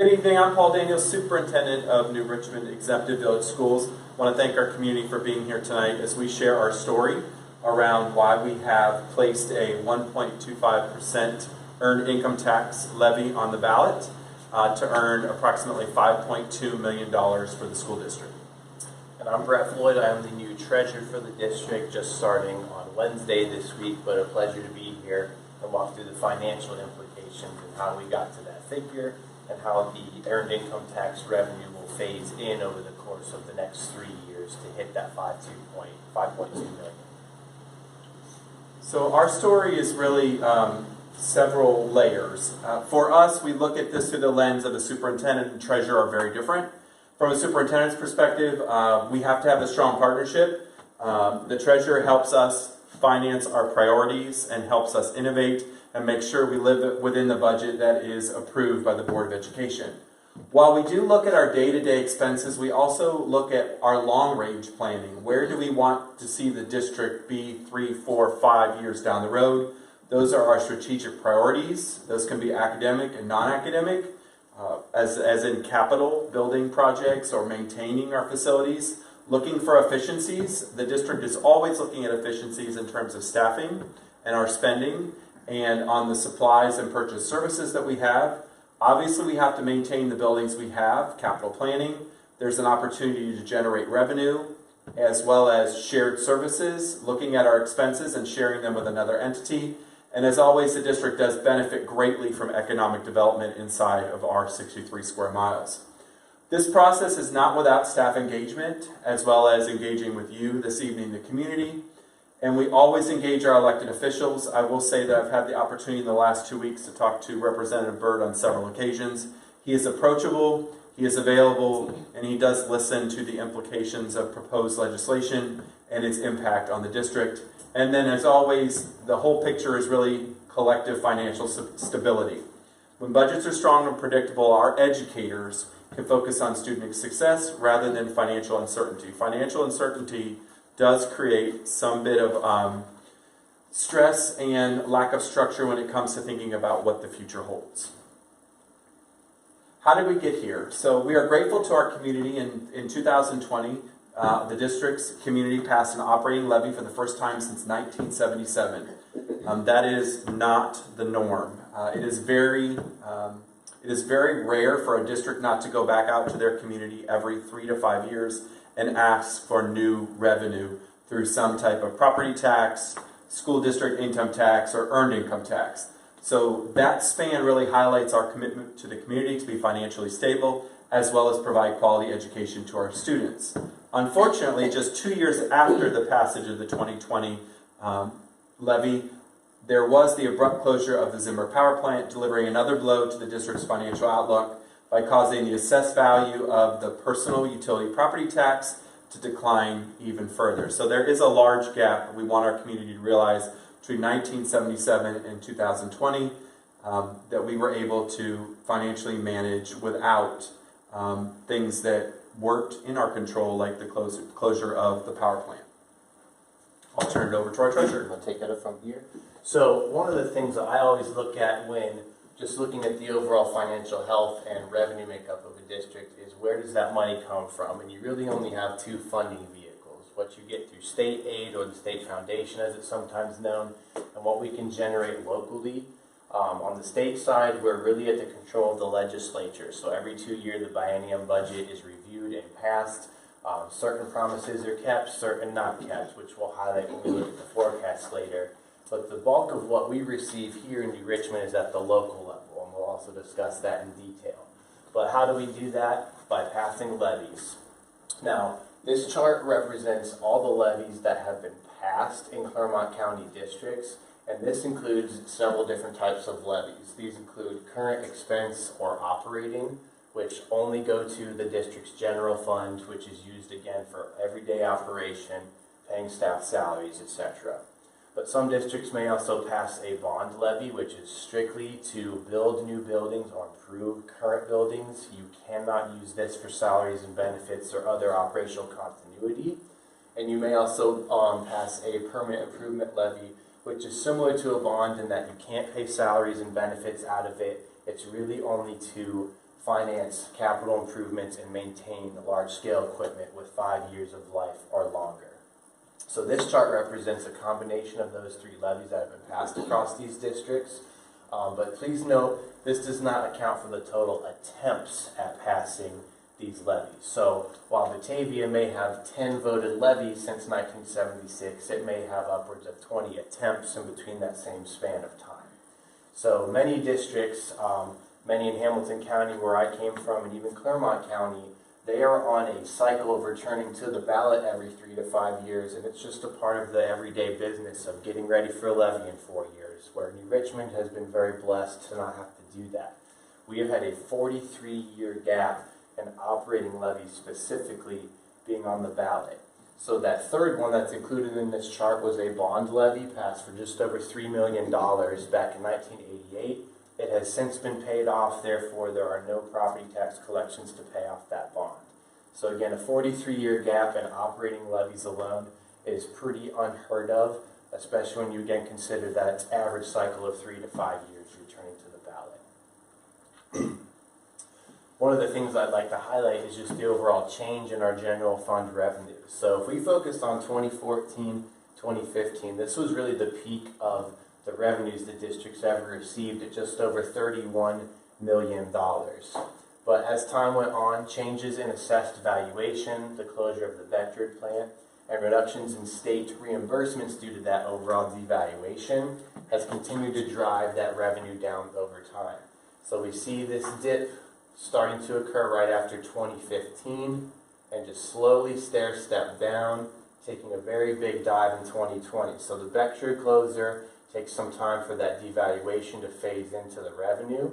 Good evening, I'm Paul Daniels, Superintendent of New Richmond Exempted Village Schools. I want to thank our community for being here tonight as we share our story around why we have placed a 1.25% earned income tax levy on the ballot to earn approximately $5.2 million for the school district. And I'm Brett Floyd. I am the new treasurer for the district, just starting on Wednesday this week, but a pleasure to be here and walk through the financial implications and how we got to that figure and how the earned income tax revenue will phase in over the course of the next 3 years to hit that $5.2 million. So our story is really several layers. For us, we look at this through the lens of the superintendent and treasurer are very different. From a superintendent's perspective, we have to have a strong partnership. The treasurer helps us finance our priorities and helps us innovate and make sure we live within the budget that is approved by the Board of Education. While we do look at our day-to-day expenses, we also look at our long-range planning. Where do we want to see the district be 3, 4, 5 years down the road? Those are our strategic priorities. Those can be academic and non-academic, as in capital building projects or maintaining our facilities. Looking for efficiencies. The district is always looking at efficiencies in terms of staffing and our spending and on the supplies and purchase services that we have. Obviously, we have to maintain the buildings we have, capital planning. There's an opportunity to generate revenue as well as shared services, looking at our expenses and sharing them with another entity. And as always, the district does benefit greatly from economic development inside of our 63 square miles. This process is not without staff engagement, as well as engaging with you this evening, the community. And we always engage our elected officials. I will say that I've had the opportunity in the last 2 weeks to talk to Representative Byrd on several occasions. He is approachable, he is available, and he does listen to the implications of proposed legislation and its impact on the district. And then, as always, the whole picture is really collective financial stability. When budgets are strong and predictable, our educators can focus on student success rather than financial uncertainty. Financial uncertainty does create some bit of stress and lack of structure when it comes to thinking about what the future holds. How did we get here? So we are grateful to our community. In 2020, the district's community passed an operating levy for the first time since 1977. That is not the norm. It is very rare for a district not to go back out to their community every 3 to 5 years and ask for new revenue through some type of property tax, school district income tax, or earned income tax. So that span really highlights our commitment to the community to be financially stable, as well as provide quality education to our students. Unfortunately, just 2 years after the passage of the 2020 levy, there was the abrupt closure of the Zimmer power plant, delivering another blow to the district's financial outlook by causing the assessed value of the personal utility property tax to decline even further. So there is a large gap we want our community to realize between 1977 and 2020 that we were able to financially manage without things that weren't in our control, like the closure of the power plant. I'll turn it over to our treasurer. I'll take that from here. So one of the things that I always look at when just looking at the overall financial health and revenue makeup of a district is where does that money come from? And you really only have two funding vehicles, what you get through state aid or the state foundation as it's sometimes known, and what we can generate locally. On the state side, we're really at the control of the legislature. So every 2 years, the biennium budget is reviewed and passed. Certain promises are kept, certain not kept, which we'll highlight when we look at the forecast later. But the bulk of what we receive here in New Richmond is at the local level, and we'll also discuss that in detail. But how do we do that? By passing levies. Now, this chart represents all the levies that have been passed in Clermont County districts, and this includes several different types of levies. These include current expense or operating, which only go to the district's general fund, which is used again for everyday operation, paying staff salaries, etc. But some districts may also pass a bond levy, which is strictly to build new buildings or improve current buildings. You cannot use this for salaries and benefits or other operational continuity. And you may also pass a permanent improvement levy, which is similar to a bond in that you can't pay salaries and benefits out of it. It's really only to finance capital improvements and maintain large-scale equipment with 5 years of life or longer. So this chart represents a combination of those three levies that have been passed across these districts. But please note, this does not account for the total attempts at passing these levies. So while Batavia may have 10 voted levies since 1976, it may have upwards of 20 attempts in between that same span of time. So many districts, many in Hamilton County where I came from, and even Clermont County, they are on a cycle of returning to the ballot every 3 to 5 years, and it's just a part of the everyday business of getting ready for a levy in 4 years, where New Richmond has been very blessed to not have to do that. We have had a 43-year gap in operating levies specifically being on the ballot. So that third one that's included in this chart was a bond levy passed for just over $3 million back in 1988. It has since been paid off, therefore there are no property tax collections to pay off that bond. So again, a 43-year gap in operating levies alone is pretty unheard of, especially when you again consider that its average cycle of 3 to 5 years returning to the ballot. One of the things I'd like to highlight is just the overall change in our general fund revenues. So if we focused on 2014, 2015, this was really the peak of the revenues the districts ever received at just over $31 million. But as time went on, changes in assessed valuation, the closure of the Bedford plant, and reductions in state reimbursements due to that overall devaluation has continued to drive that revenue down over time. So we see this dip starting to occur right after 2015 and just slowly stair-step down, taking a very big dive in 2020. So the Bedford closure takes some time for that devaluation to phase into the revenue.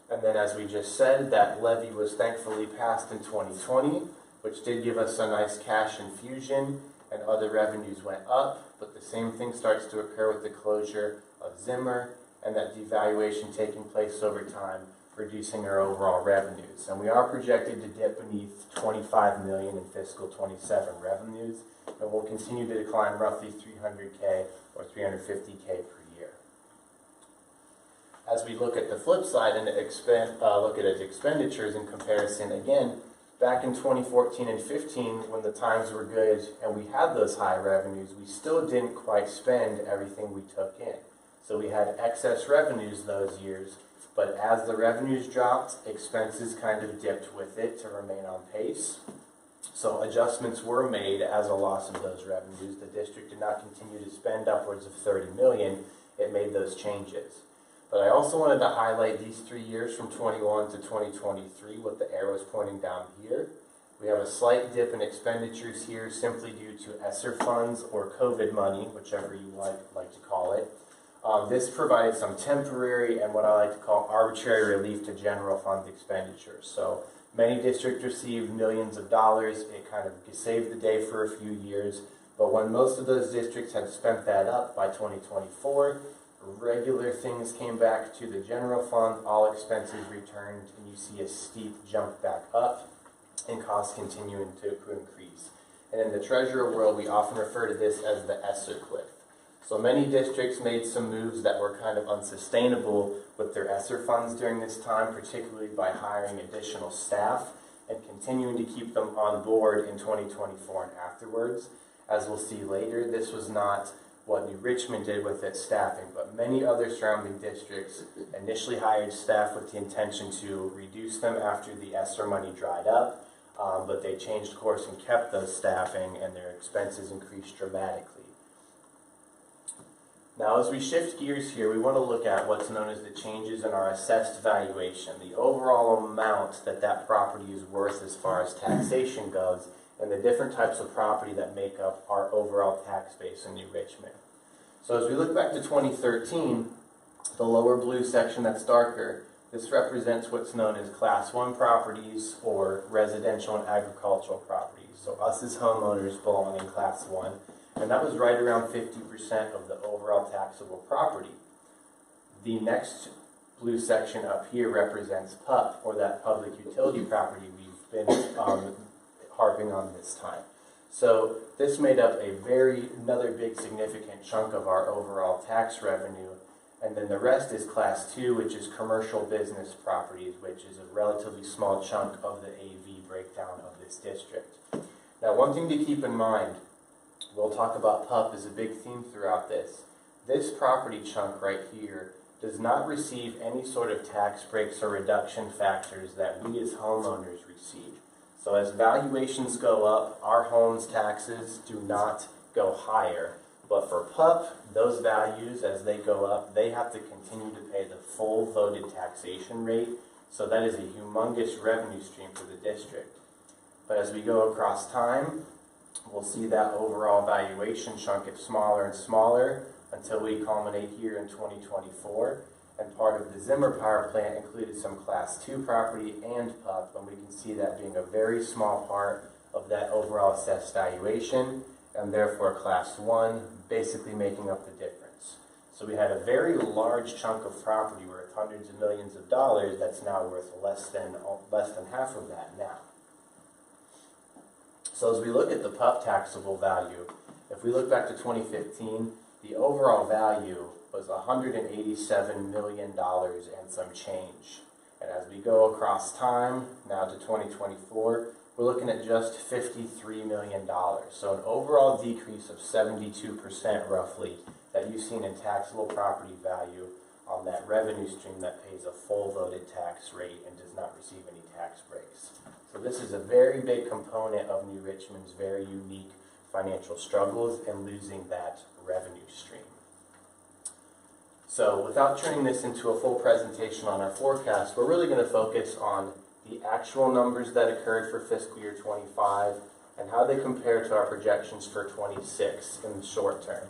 And then as we just said, that levy was thankfully passed in 2020, which did give us a nice cash infusion and other revenues went up, but the same thing starts to occur with the closure of Zimmer and that devaluation taking place over time, reducing our overall revenues. And we are projected to dip beneath $25 million in fiscal 27 revenues, and will continue to decline roughly $300K or $350K per year. As we look at the flip side and look at its expenditures in comparison, again, back in 2014 and 15, when the times were good and we had those high revenues, we still didn't quite spend everything we took in. So we had excess revenues those years, but as the revenues dropped, expenses kind of dipped with it to remain on pace. So adjustments were made as a loss of those revenues. The district did not continue to spend upwards of $30 million. It made those changes. But I also wanted to highlight these 3 years from 21 to 2023, what the arrow is pointing down here. We have a slight dip in expenditures here simply due to ESSER funds or COVID money, whichever you like to call it. This provided some temporary and what I like to call arbitrary relief to general fund expenditures. So many districts received millions of dollars. It kind of saved the day for a few years. But when most of those districts had spent that up by 2024, regular things came back to the general fund, all expenses returned, and you see a steep jump back up and costs continuing to increase. And in the treasurer world, we often refer to this as the ESSER cliff. So many districts made some moves that were kind of unsustainable with their ESSER funds during this time, particularly by hiring additional staff and continuing to keep them on board in 2024 and afterwards. As we'll see later, this was not what New Richmond did with its staffing, but many other surrounding districts initially hired staff with the intention to reduce them after the ESSER money dried up, but they changed course and kept those staffing, and their expenses increased dramatically. Now, as we shift gears here, we want to look at what's known as the changes in our assessed valuation, the overall amount that that property is worth as far as taxation goes, and the different types of property that make up our overall tax base in New Richmond. So as we look back to 2013, the lower blue section that's darker, this represents what's known as Class 1 properties or residential and agricultural properties. So us as homeowners belong in Class 1. And that was right around 50% of the overall taxable property. The next blue section up here represents PUP, or that public utility property we've been harping on this time. So this made up another big significant chunk of our overall tax revenue, And then the rest is Class 2, which is commercial business properties, which is a relatively small chunk of the AV breakdown of this district. Now, one thing to keep in mind, we'll talk about PUP as a big theme throughout this. This property chunk right here does not receive any sort of tax breaks or reduction factors that we as homeowners receive. So as valuations go up, our home's taxes do not go higher. But for PUP, those values, as they go up, they have to continue to pay the full voted taxation rate. So that is a humongous revenue stream for the district. But as we go across time, we'll see that overall valuation chunk get smaller and smaller until we culminate here in 2024. And part of the Zimmer power plant included some Class 2 property and PUP, and we can see that being a very small part of that overall assessed valuation, and therefore Class 1 basically making up the difference. So we had a very large chunk of property worth hundreds of millions of dollars that's now worth less than half of that now. So as we look at the PUP taxable value, if we look back to 2015, the overall value was $187 million and some change. And as we go across time, now to 2024, we're looking at just $53 million. So an overall decrease of 72% roughly that you've seen in taxable property value on that revenue stream that pays a full voted tax rate and does not receive any tax breaks. So this is a very big component of New Richmond's very unique financial struggles and losing that revenue stream. So without turning this into a full presentation on our forecast, we're really going to focus on the actual numbers that occurred for fiscal year 25 and how they compare to our projections for 26 in the short term.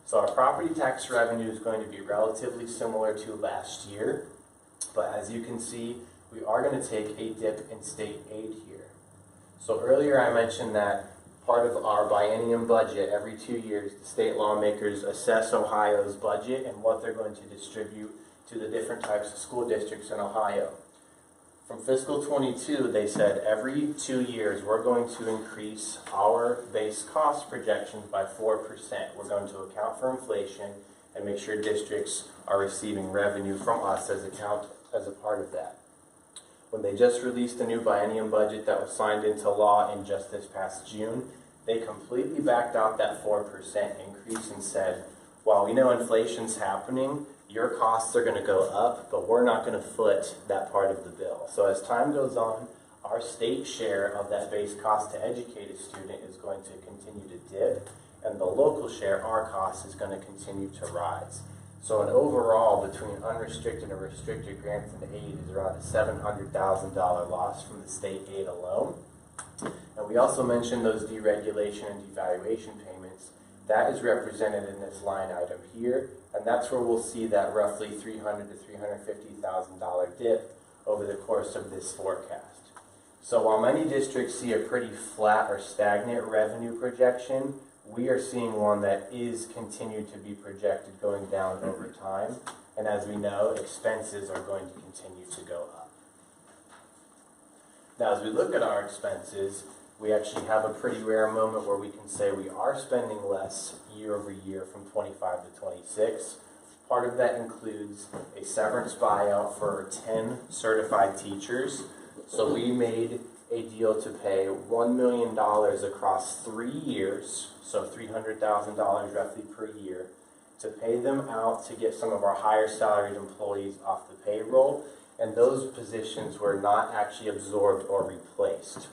So our property tax revenue is going to be relatively similar to last year, but as you can see, we are going to take a dip in state aid here. So earlier I mentioned that part of our biennium budget, every 2 years, the state lawmakers assess Ohio's budget and what they're going to distribute to the different types of school districts in Ohio. From fiscal 22, they said every 2 years we're going to increase our base cost projections by 4%. We're going to account for inflation and make sure districts are receiving revenue from us as a part of that. When they just released a new biennium budget that was signed into law in just this past June, they completely backed out that 4% increase and said, while we know inflation's happening, your costs are going to go up, but we're not going to foot that part of the bill. So as time goes on, our state share of that base cost to educate a student is going to continue to dip, and the local share, our cost, is going to continue to rise. So an overall, between unrestricted and restricted grants and aid, is around a $700,000 loss from the state aid alone. And we also mentioned those deregulation and devaluation payments. That is represented in this line item here, and that's where we'll see that roughly $300,000 to $350,000 dip over the course of this forecast. So while many districts see a pretty flat or stagnant revenue projection, we are seeing one that is continued to be projected going down over time, and as we know, expenses are going to continue to go up. Now, as we look at our expenses, we actually have a pretty rare moment where we can say we are spending less year over year from 25 to 26. Part of that includes a severance buyout for 10 certified teachers. So we made a deal to pay $1 million across 3 years, so $300,000 roughly per year, to pay them out to get some of our higher salaried employees off the payroll, and those positions were not actually absorbed or replaced.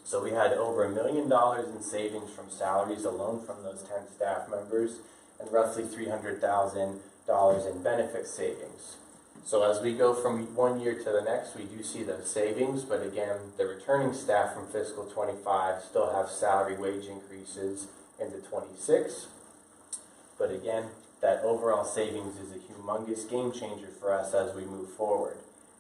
So we had over $1 million in savings from salaries alone from those 10 staff members, and roughly $300,000 in benefit savings. So as we go from 1 year to the next, we do see those savings, but again, the returning staff from fiscal 25 still have salary wage increases into 26. But again, that overall savings is a humongous game changer for us as we move forward.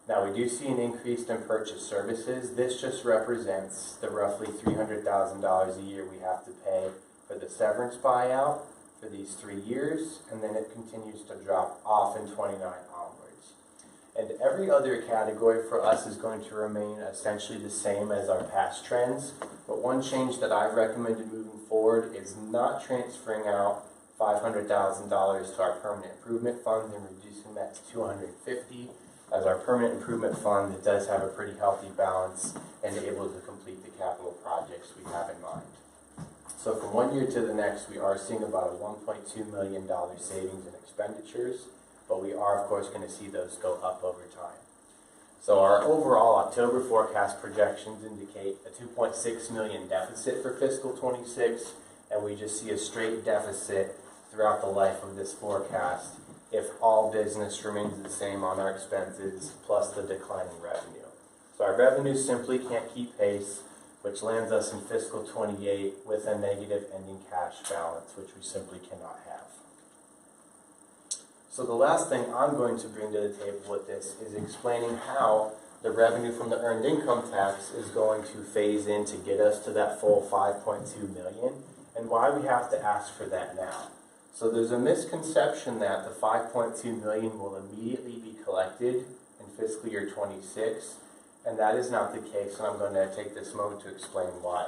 Now, we do see an increase in purchase services. This just represents the roughly $300,000 a year we have to pay for the severance buyout for these 3 years, and then it continues to drop off in 29 onwards. And every other category for us is going to remain essentially the same as our past trends, but one change that I've recommended moving forward is not transferring out $500,000 to our permanent improvement fund and reducing that to $250,000. As our permanent improvement fund, it does have a pretty healthy balance and able to complete the capital projects we have in mind. So from one year to the next, we are seeing about a $1.2 million savings in expenditures, but we are of course going to see those go up over time. So our overall October forecast projections indicate a $2.6 million deficit for fiscal 26, and we just see a straight deficit throughout the life of this forecast if all business remains the same on our expenses plus the declining revenue. So our revenue simply can't keep pace, which lands us in fiscal 28 with a negative ending cash balance, which we simply cannot have. So the last thing I'm going to bring to the table with this is explaining how the revenue from the earned income tax is going to phase in to get us to that full $5.2 million and why we have to ask for that now. So there's a misconception that the $5.2 million will immediately be collected in fiscal year 26, and that is not the case, and I'm going to take this moment to explain why.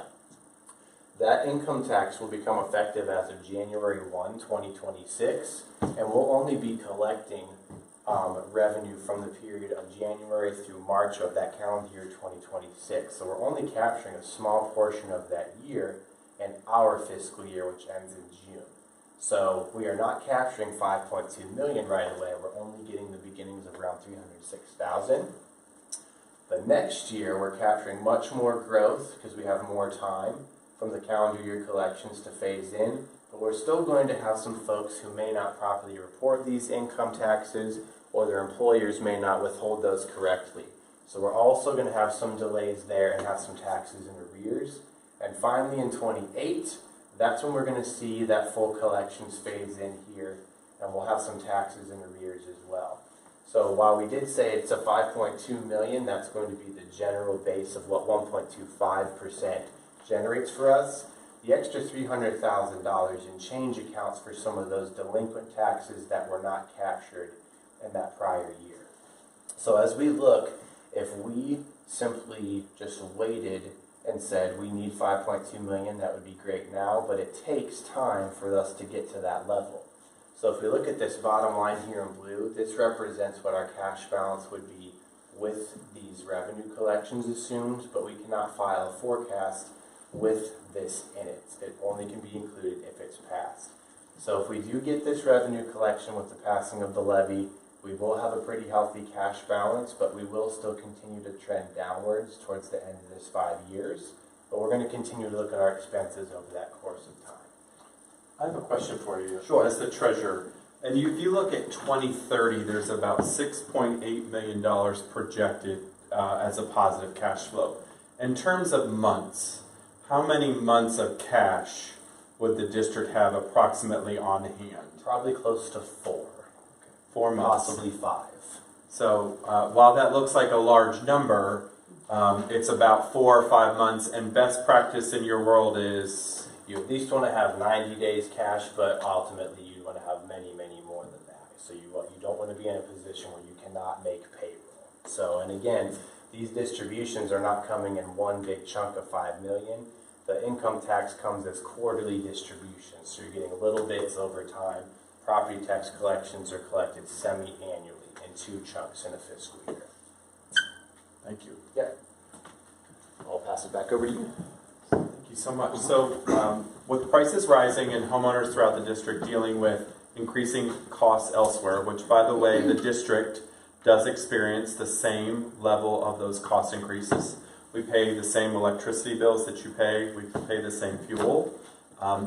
That income tax will become effective as of January 1, 2026, and we'll only be collecting revenue from the period of January through March of that calendar year 2026. So we're only capturing a small portion of that year in our fiscal year, which ends in June. So we are not capturing $5.2 million right away. We're only getting the beginnings of around $306,000. The next year, we're capturing much more growth because we have more time from the calendar year collections to phase in, but we're still going to have some folks who may not properly report these income taxes, or their employers may not withhold those correctly. So we're also going to have some delays there and have some taxes in arrears. And finally in 28, that's when we're going to see that full collections phase in here, and we'll have some taxes in arrears as well. So while we did say it's a $5.2 million, that's going to be the general base of what 1.25% generates for us. The extra $300,000 in change accounts for some of those delinquent taxes that were not captured in that prior year. So as we look, if we simply just waited and said we need $5.2 million, that would be great now, but it takes time for us to get to that level. So if we look at this bottom line here in blue, this represents what our cash balance would be with these revenue collections assumed, but we cannot file a forecast with this in it. It only can be included if it's passed. So if we do get this revenue collection with the passing of the levy, we will have a pretty healthy cash balance, but we will still continue to trend downwards towards the end of this 5 years. But we're going to continue to look at our expenses over that course of time. I have a question for you. Sure. As the treasurer, and if you look at 2030, there's about $6.8 million projected as a positive cash flow. In terms of months, how many months of cash would the district have approximately on hand? Probably close to 4. 4 months. Possibly 5. So while that looks like a large number, it's about 4 or 5 months, and best practice in your world is? You at least want to have 90 days cash, but ultimately you want to have many, many more than that. So you don't want to be in a position where you cannot make payroll. So, and again, these distributions are not coming in one big chunk of $5 million. The income tax comes as quarterly distributions, so you're getting little bits over time. Property tax collections are collected semi-annually in 2 chunks in a fiscal year. Thank you. Yeah. I'll pass it back over to you. Thank you so much. So with prices rising and homeowners throughout the district dealing with increasing costs elsewhere, which by the way, the district does experience the same level of those cost increases. We pay the same electricity bills that you pay. We pay the same fuel.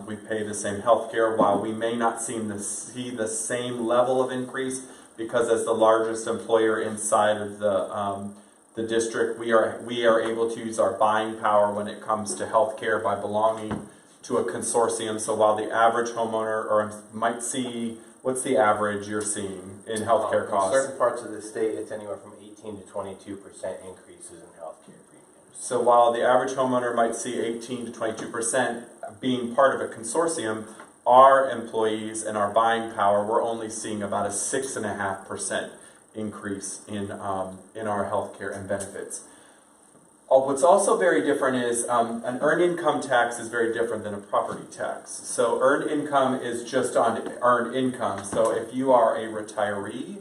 We pay the same health care. While we may not see the same level of increase, because as the largest employer inside of the district, we are able to use our buying power when it comes to health care by belonging to a consortium. So while the average homeowner might see, what's the average you're seeing in healthcare costs? In certain parts of the state, it's anywhere from 18 to 22% increases in healthcare premiums. So while the average homeowner might see 18 to 22%, being part of a consortium, our employees and our buying power, we're only seeing about a 6.5% increase in our healthcare and benefits. What's also very different is an earned income tax is very different than a property tax. So earned income is just on earned income. So if you are a retiree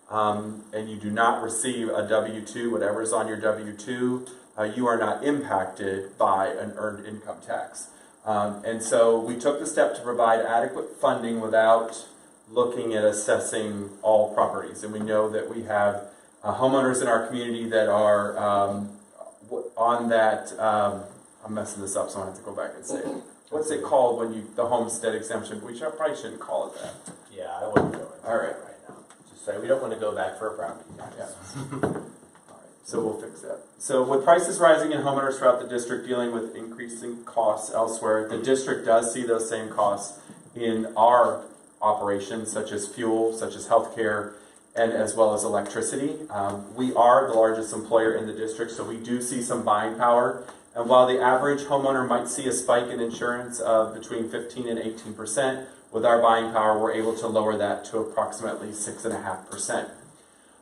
and you do not receive a W-2, whatever's on your W-2, you are not impacted by an earned income tax. And so we took the step to provide adequate funding without looking at assessing all properties. And we know that we have homeowners in our community that are on that, I'm messing this up, so I have to go back and say it. What's it called when you, the homestead exemption? We probably shouldn't call it that. Yeah, I wouldn't go into All right. that right now. Just say we don't want to go back for a property tax. Yeah. All right. So we'll fix that. So with prices rising in homeowners throughout the district dealing with increasing costs elsewhere, the district does see those same costs in our operations, such as fuel, such as healthcare, and as well as electricity. We are the largest employer in the district, so we do see some buying power. And while the average homeowner might see a spike in insurance of between 15 and 18%, with our buying power, we're able to lower that to approximately 6.5%.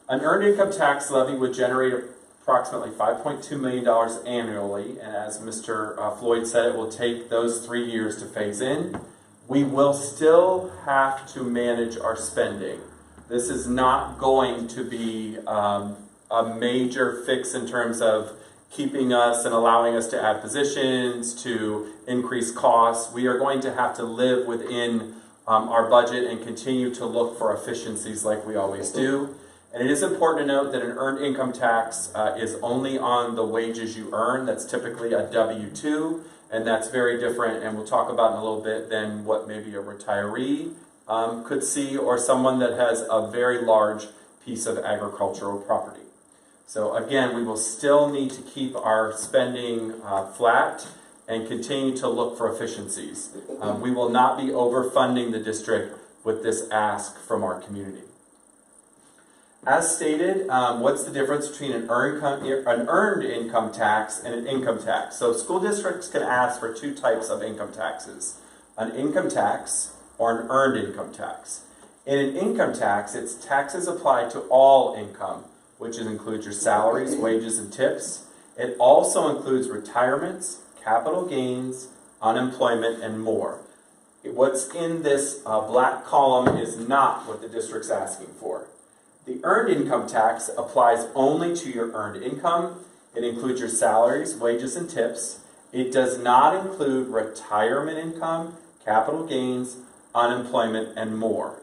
An earned income tax levy would generate approximately $5.2 million annually, and as Mr. Floyd said, it will take those 3 years to phase in. We will still have to manage our spending. This is not going to be a major fix in terms of keeping us and allowing us to add positions, to increase costs. We are going to have to live within our budget and continue to look for efficiencies like we always do. And it is important to note that an earned income tax is only on the wages you earn. That's typically a W-2, and that's very different, and we'll talk about in a little bit, than what maybe a retiree could see, or someone that has a very large piece of agricultural property. So again, we will still need to keep our spending flat and continue to look for efficiencies. We will not be overfunding the district with this ask from our community. As stated, what's the difference between an earned income tax and an income tax? So school districts can ask for two types of income taxes: an income tax or an earned income tax. In an income tax, it's taxes applied to all income, which includes your salaries, wages, and tips. It also includes retirements, capital gains, unemployment, and more. What's in this black column is not what the district's asking for. The earned income tax applies only to your earned income. It includes your salaries, wages, and tips. It does not include retirement income, capital gains, unemployment, and more.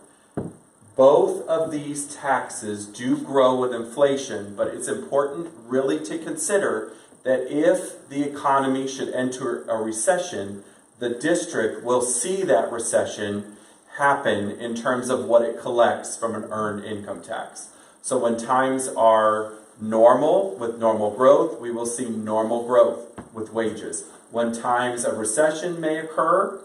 Both of these taxes do grow with inflation, but it's important really to consider that if the economy should enter a recession, the district will see that recession happen in terms of what it collects from an earned income tax. So when times are normal, with normal growth, we will see normal growth with wages. When times of recession may occur,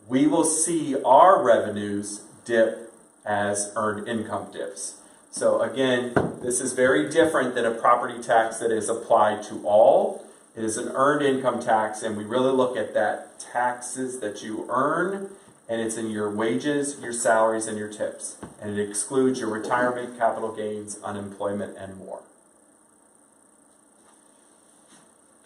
we will see our revenues dip as earned income dips. So again, this is very different than a property tax that is applied to all. It is an earned income tax, and we really look at that taxes that you earn, and it's in your wages, your salaries, and your tips. And it excludes your retirement, capital gains, unemployment, and more.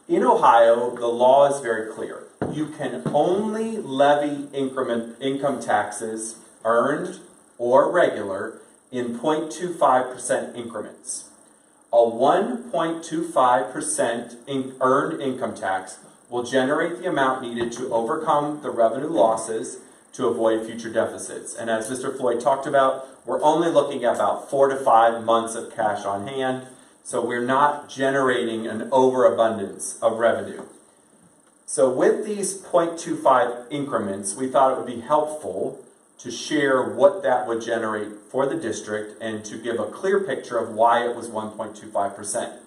In Ohio, the law is very clear. You can only levy income taxes, earned or regular, in 0.25% increments. A 1.25% earned income tax will generate the amount needed to overcome the revenue losses to avoid future deficits. And as Mr. Floyd talked about, we're only looking at about 4 to 5 months of cash on hand, so we're not generating an overabundance of revenue. So with these 0.25 increments, we thought it would be helpful to share what that would generate for the district and to give a clear picture of why it was 1.25%.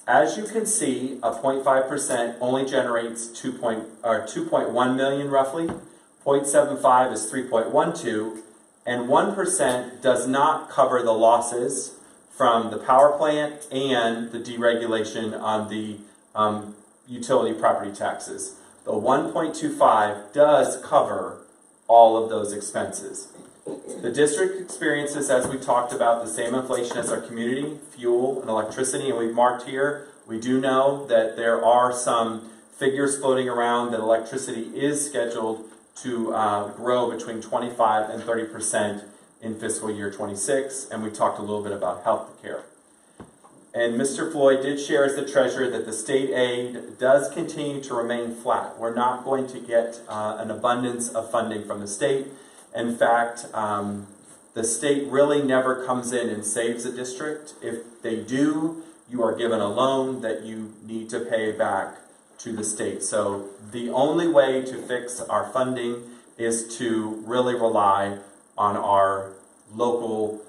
As you can see, a 0.5% only generates 2.1 million roughly, 0.75 is 3.12, and 1% does not cover the losses from the power plant and the deregulation on the utility property taxes. The 1.25 does cover all of those expenses. The district experiences, as we talked about, the same inflation as our community, fuel and electricity, and we've marked here We do know that there are some figures floating around that electricity is scheduled to grow between 25 and 30% in fiscal year 26, and we talked a little bit about health care. And Mr. Floyd did share as the treasurer that the state aid does continue to remain flat. We're not going to get an abundance of funding from the state. In fact, the state really never comes in and saves a district. If they do, you are given a loan that you need to pay back to the state. So the only way to fix our funding is to really rely on our local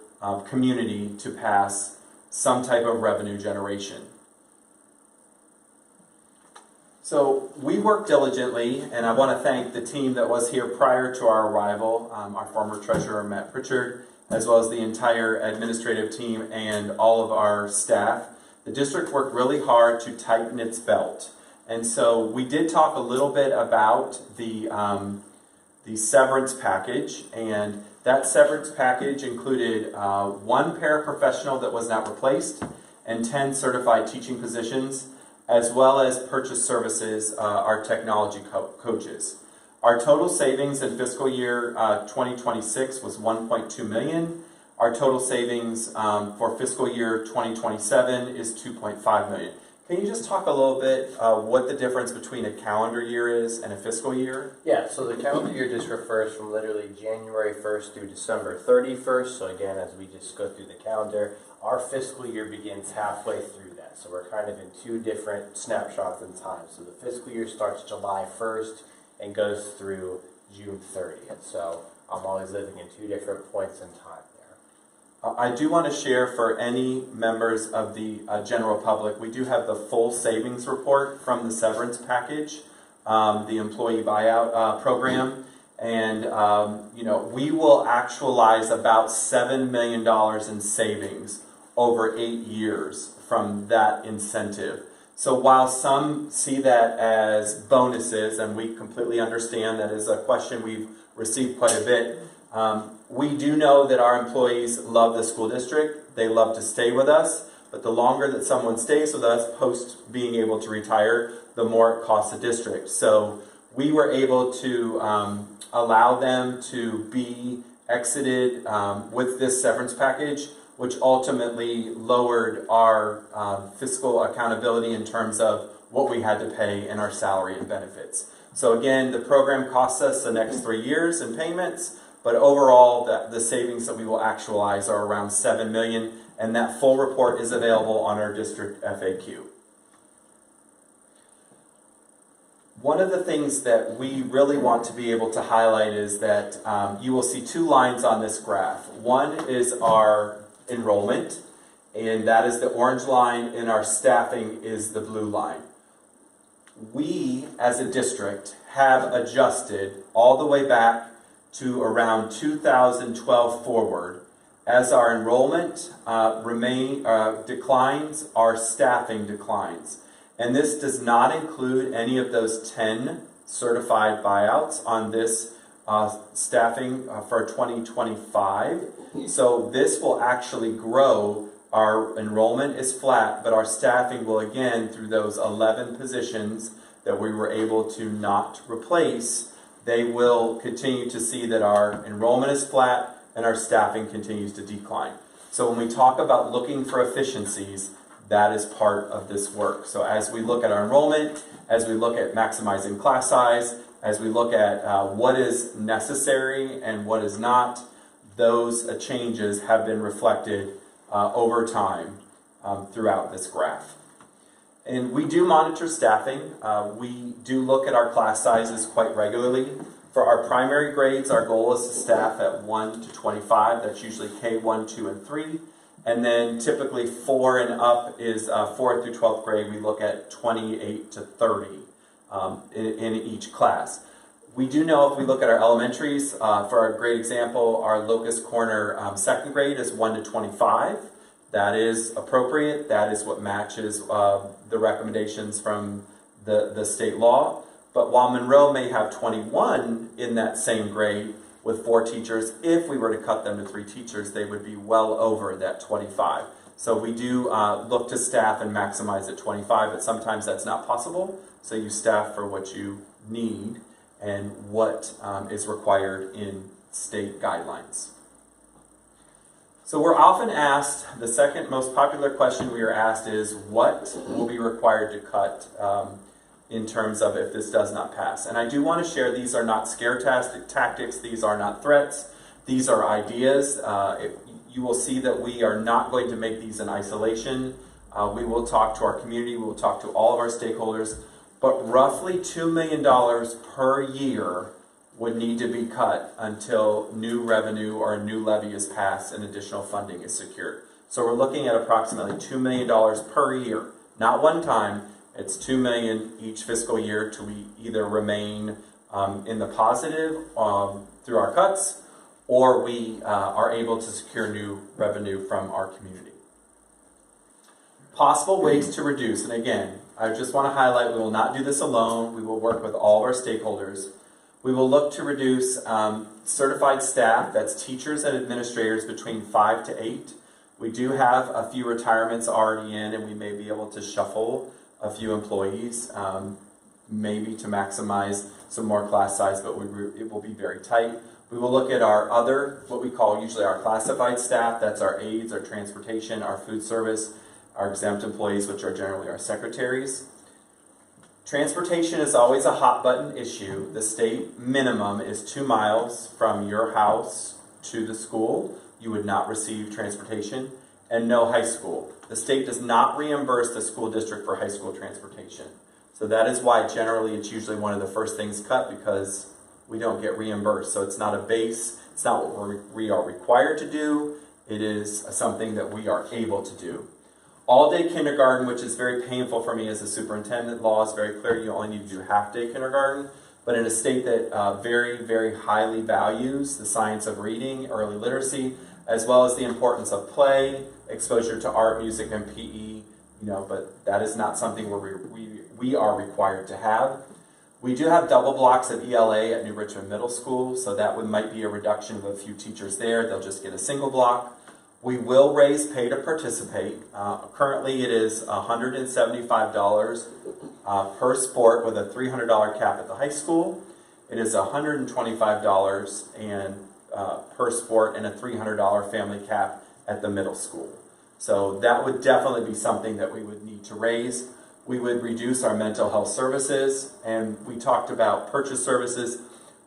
community to pass some type of revenue generation. So we work diligently, and I want to thank the team that was here prior to our arrival, our former treasurer, Matt Pritchard, as well as the entire administrative team and all of our staff. The district worked really hard to tighten its belt. And so we did talk a little bit about the severance package, and that severance package included one paraprofessional that was not replaced and 10 certified teaching positions, as well as purchase services, our technology coaches. Our total savings in fiscal year 2026 was $1.2 million. Our total savings for fiscal year 2027 is $2.5 million. Can you just talk a little bit what the difference between a calendar year is and a fiscal year? Yeah, so the calendar year just refers from literally January 1st through December 31st. So again, as we just go through the calendar, our fiscal year begins halfway through that. So we're kind of in two different snapshots in time. So the fiscal year starts July 1st and goes through June 30th. So I'm always living in two different points in time. I do want to share for any members of the general public, we do have the full savings report from the severance package, the employee buyout program, and we will actualize about $7 million in savings over 8 years from that incentive. So while some see that as bonuses, and we completely understand that is a question we've received quite a bit, we do know that our employees love the school district. They love to stay with us, but the longer that someone stays with us post being able to retire, the more it costs the district. So we were able to allow them to be exited with this severance package, which ultimately lowered our fiscal accountability in terms of what we had to pay in our salary and benefits. So again, the program costs us the next 3 years in payments, but overall, the savings that we will actualize are around $7 million, and that full report is available on our district FAQ. One of the things that we really want to be able to highlight is that you will see two lines on this graph. One is our enrollment, and that is the orange line, and our staffing is the blue line. We, as a district, have adjusted all the way back to around 2012 forward. As our enrollment declines, our staffing declines. And this does not include any of those 10 certified buyouts on this staffing for 2025. So this will actually grow. Our enrollment is flat, but our staffing will again, through those 11 positions that we were able to not replace, they will continue to see that our enrollment is flat and our staffing continues to decline. So when we talk about looking for efficiencies, that is part of this work. So as we look at our enrollment, as we look at maximizing class size, as we look at what is necessary and what is not, those changes have been reflected over time throughout this graph. And we do monitor staffing. We do look at our class sizes quite regularly. For our primary grades, our goal is to staff at 1 to 25. That's usually K1, 2, and 3. And then typically 4 and up is 4th through 12th grade. We look at 28 to 30 in each class. We do know if we look at our elementaries, for a great example, our Locust Corner second grade is 1 to 25. That is appropriate. That is what matches the recommendations from the state law. But while Monroe may have 21 in that same grade with 4 teachers, if we were to cut them to 3 teachers, they would be well over that 25. So we do look to staff and maximize at 25, but sometimes that's not possible. So you staff for what you need and what is required in state guidelines. So we're often asked, the second most popular question we are asked is, what will be required to cut in terms of if this does not pass? And I do want to share, these are not scare tactics, these are not threats, these are ideas. You will see that we are not going to make these in isolation. We will talk to our community, we will talk to all of our stakeholders, but roughly $2 million per year would need to be cut until new revenue or a new levy is passed and additional funding is secured. So we're looking at approximately $2 million per year, not one time. It's $2 million each fiscal year to we either remain in the positive through our cuts, or we are able to secure new revenue from our community. Possible ways to reduce, and again, I just want to highlight, we will not do this alone. We will work with all of our stakeholders. We will look to reduce certified staff, that's teachers and administrators, between 5 to 8. We do have a few retirements already in, and we may be able to shuffle a few employees, maybe to maximize some more class size, but it will be very tight. We will look at our other, what we call usually our classified staff, that's our aides, our transportation, our food service, our exempt employees, which are generally our secretaries. Transportation is always a hot button issue. The state minimum is 2 miles from your house to the school. You would not receive transportation, and no high school. The state does not reimburse the school district for high school transportation. So that is why generally it's usually one of the first things cut, because we don't get reimbursed. So it's not a base, it's not what we are required to do, it is something that we are able to do. All-day kindergarten, which is very painful for me as a superintendent, law is very clear, you only need to do half-day kindergarten, but in a state that very, very highly values the science of reading, early literacy, as well as the importance of play, exposure to art, music, and PE, but that is not something where we are required to have. We do have double blocks of ELA at New Richmond Middle School, so that might be a reduction of a few teachers there. They'll just get a single block. We will raise pay to participate. Currently it is $175 per sport with a $300 cap at the high school. It is $125 per sport and a $300 family cap at the middle school. So that would definitely be something that we would need to raise. We would reduce our mental health services, and we talked about purchase services.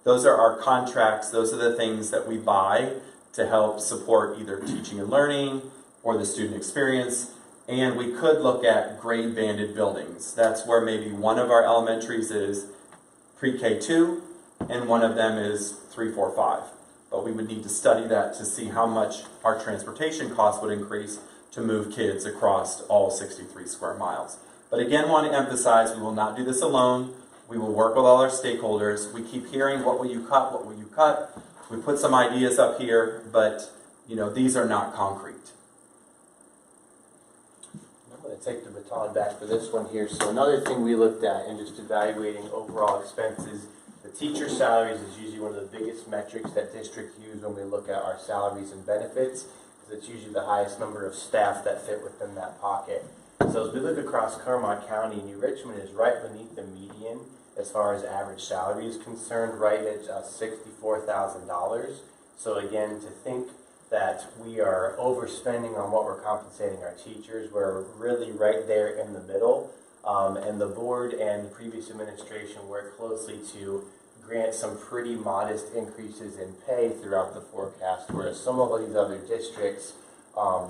Those are our contracts. Those are the things that we buy to help support either teaching and learning or the student experience. And we could look at grade banded buildings. That's where maybe one of our elementaries is pre-K 2 and one of them is 3, 4, 5. But we would need to study that to see how much our transportation costs would increase to move kids across all 63 square miles. But again, want to emphasize, we will not do this alone. We will work with all our stakeholders. We keep hearing, what will you cut? What will you cut? We put some ideas up here, but these are not concrete. I'm going to take the baton back for this one here. So another thing we looked at in just evaluating overall expenses, the teacher salaries is usually one of the biggest metrics that districts use when we look at our salaries and benefits, because it's usually the highest number of staff that fit within that pocket. So as we look across Clermont County, New Richmond is right beneath the median as far as average salary is concerned, right at $64,000. So again, to think that we are overspending on what we're compensating our teachers, we're really right there in the middle. And the board and the previous administration worked closely to grant some pretty modest increases in pay throughout the forecast, whereas some of these other districts,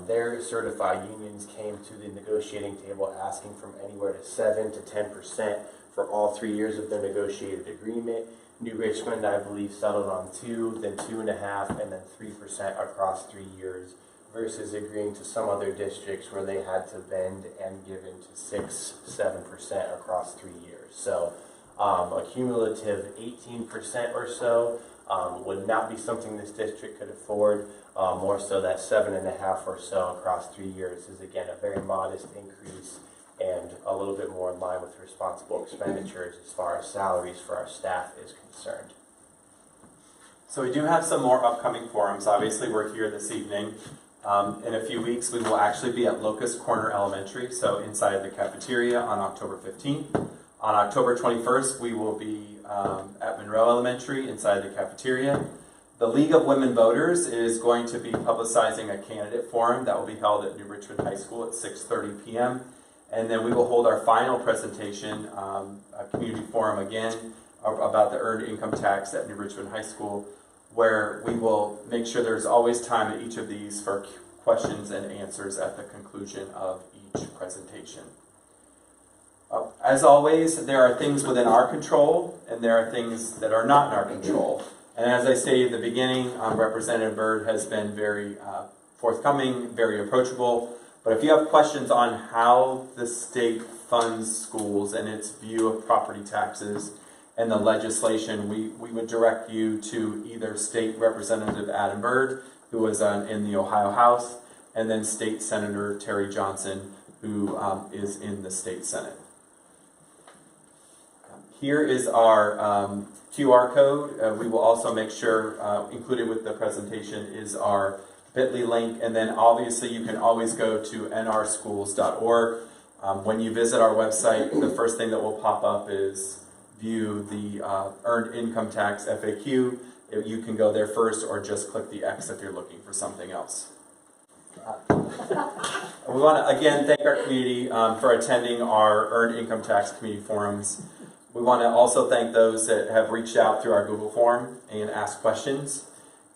their certified unions came to the negotiating table asking from anywhere to 7 to 10% for all 3 years of their negotiated agreement. New Richmond, I believe, settled on 2, then 2.5, and then 3% across 3 years, versus agreeing to some other districts where they had to bend and give in to 6, 7% across 3 years. So a cumulative 18% or so would not be something this district could afford. More so that 7.5 or so across 3 years is again a very modest increase and a little bit more in line with responsible expenditures as far as salaries for our staff is concerned. So we do have some more upcoming forums. Obviously we're here this evening. In a few weeks, we will actually be at Locust Corner Elementary, so inside the cafeteria on October 15th. On October 21st, we will be at Monroe Elementary inside the cafeteria. The League of Women Voters is going to be publicizing a candidate forum that will be held at New Richmond High School at 6:30 p.m. And then we will hold our final presentation, a community forum again, about the earned income tax at New Richmond High School, where we will make sure there's always time at each of these for questions and answers at the conclusion of each presentation. As always, there are things within our control, and there are things that are not in our control. And as I stated at the beginning, Representative Byrd has been very forthcoming, very approachable. But if you have questions on how the state funds schools and its view of property taxes and the legislation, we would direct you to either State Representative Adam Byrd, who was in the Ohio House, and then State Senator Terry Johnson, who is in the State Senate. Here is our QR code. We will also make sure, included with the presentation, is our bit.ly link, and then obviously you can always go to nrschools.org. When you visit our website, the first thing that will pop up is view the earned income tax FAQ. You can go there first, or just click the X if you're looking for something else. We want to again thank our community for attending our earned income tax community forums. We want to also thank those that have reached out through our Google form and asked questions,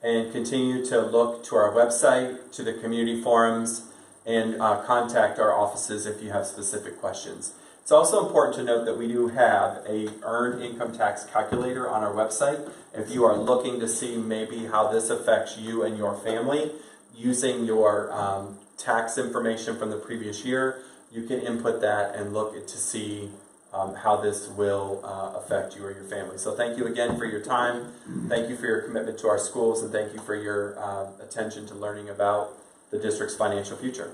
and continue to look to our website, to the community forums, and contact our offices if you have specific questions. It's also important to note that we do have a earned income tax calculator on our website. If you are looking to see maybe how this affects you and your family, using your tax information from the previous year, you can input that and look to see how this will affect you or your family. So thank you again for your time. Thank you for your commitment to our schools, and thank you for your attention to learning about the district's financial future.